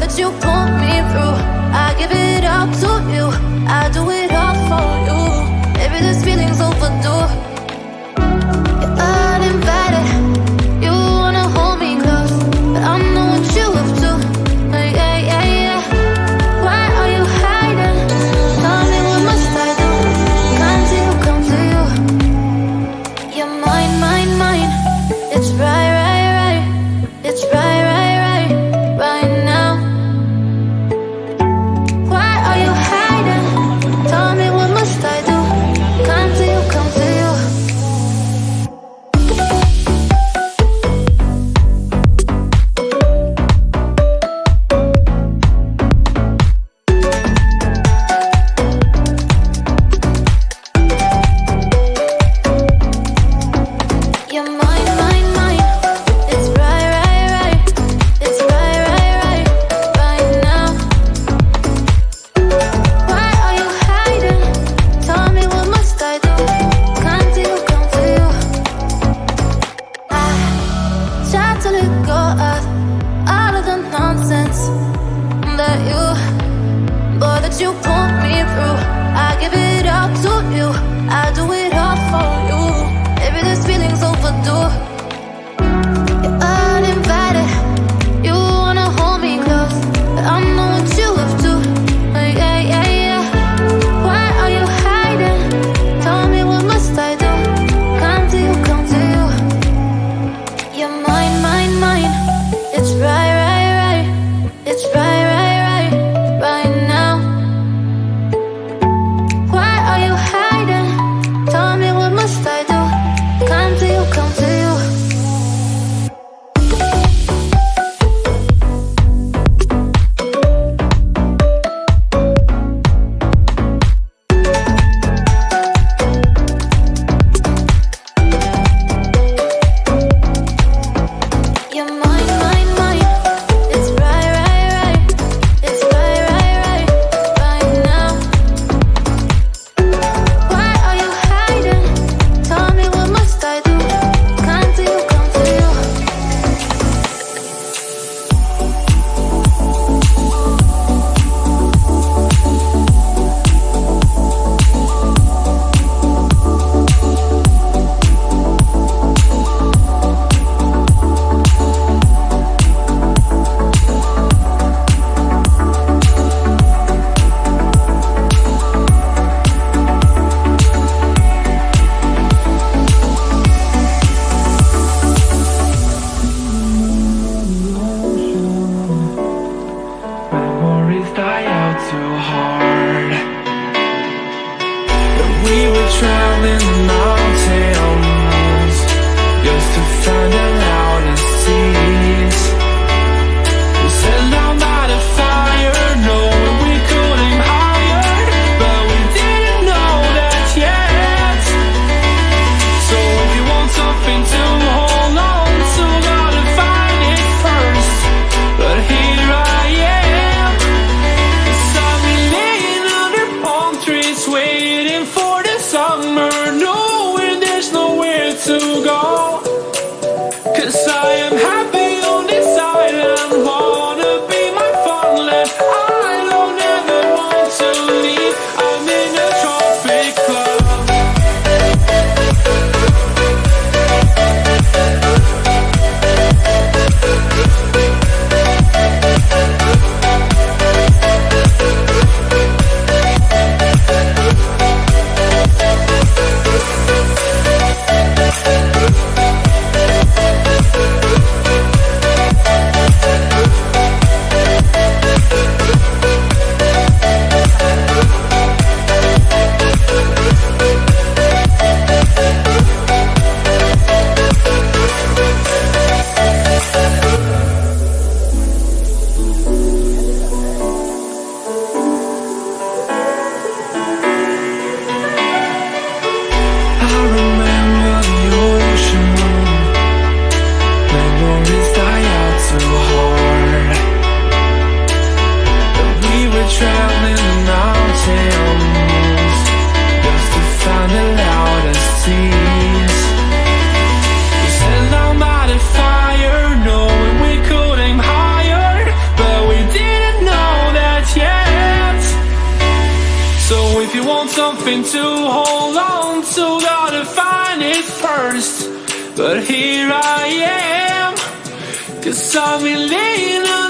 that you pull me through. I give it all to you, I do it all for you. Maybe this feeling's overdue. You're uninvited, you wanna hold me close, but I know what you up to. Yeah, yeah, yeah. Why are you hiding? Tell me what must I do? Come to you, come to you. You're mine, mine, mine. It's right, right, right. It's right, right, right, right now. Why are you hiding? Tell me what must I do? Come to you, come to you. You're mine, mine, mine. It's right, right, right. It's right, right, right, right now. Why are you hiding? Tell me what must I do? Come to you, come to you. I try to let go of all of the nonsense that you put me through. I give it all to you, I do it all for you. Maybe this feeling's overdue. You're uninvited, you wanna hold me close, but I know what you up to. Yeah, yeah, yeah. Why are you hiding? Tell me what must I do? Come to you, come to you. You're mine, mine, mine. It's right, right, right. It's right, right, right, right now. Why are you hiding? Tell me what must I do? Come to you, come to you. You're mine, mine, mine. It's right, right, right. It's right, right, right, right now. Why are you hiding? Tell me what must I do? Come to you, come to you. Memories die out too hard. But we were traveling the mountains just to find the loudest seas. We set down by the fire, knowing we could aim higher, but we didn't know that yet. So if you want something to hold on to, gotta find it first. But here I am, 'cause I've been laying under palm trees, waiting for the summer, knowing there's nowhere to go. 'Cause I am happy on this island, wanna be my farmland. I don't ever want to leave, I'm in a tropic club. We did something to hold on to, gotta find it first. But here I am, 'cause I've been laying